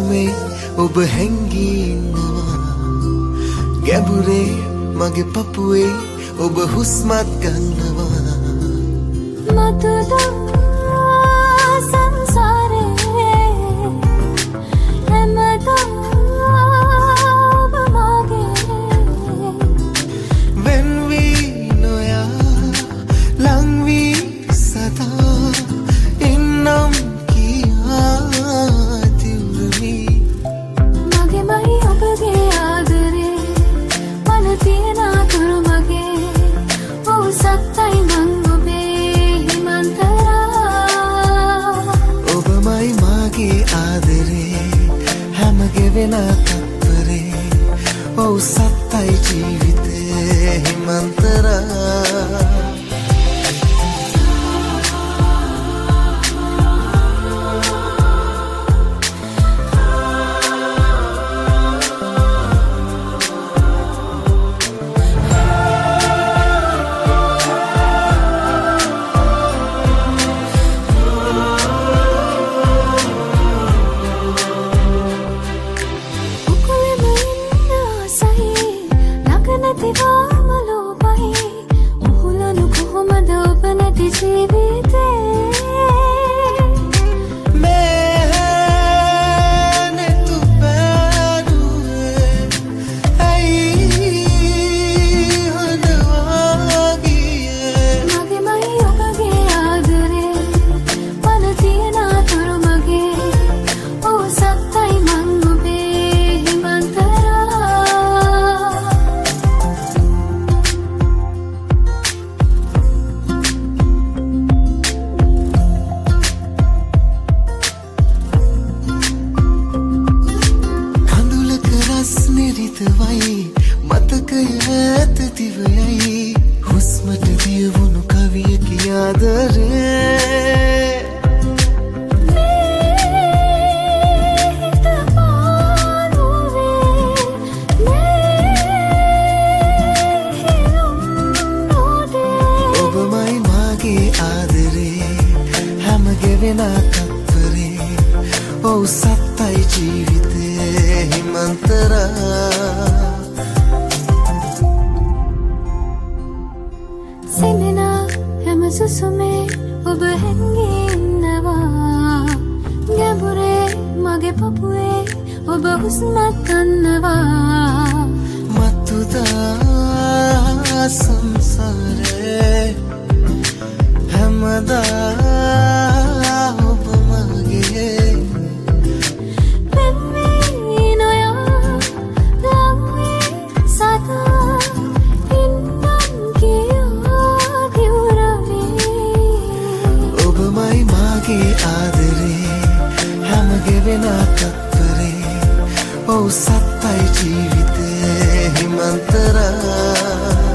සුසුමේ ඔබ හැංගී ඉන්නවා ගැඹුරේ මගේ පපුවේ ඔබ හුස්මත් ගන්නවා මතුදා සංසාරේ හැමදා ඔබ මගේ වෙන් වී නොයා ලං වී සදා ඉන්නම් කියා දිවුරුමි මගේමයි ඔබගේ ආදරේ මන තියෙන අතුරු මගේ ඔව් සත්තයි මං ඔබේ හිමන්තරා ඔබමයි මාගේ ආදරේ හැම ගෙවෙන තත්පරේ ඔව් සත්තයි ජීවිතේ හිමන්තරා නිරිතවයි මතකය ඇත දිවයයි හුස්මට දියවුණු කවිය කියාදරේ ඔබමයි මාගේ ආදරේ හැම ගෙවෙන තත්පරේ ඔව් සත්තයි ජීවිතේ හිමන්තරා සිනෙනා හැම සුසුමේ ඔබ හැංගී ඉන්නවා ගැඹුරේ මගේ පපුවේ ඔබ හුස්මත් ගන්නවා මතුදා සංසාරේ හැමදා ඔබ මගේ ඔබමයි මාගේ ආදරේ හැම ගෙවෙන තත්පරේ ඔව් සත්තයි ජීවිතේ හිමන්තරා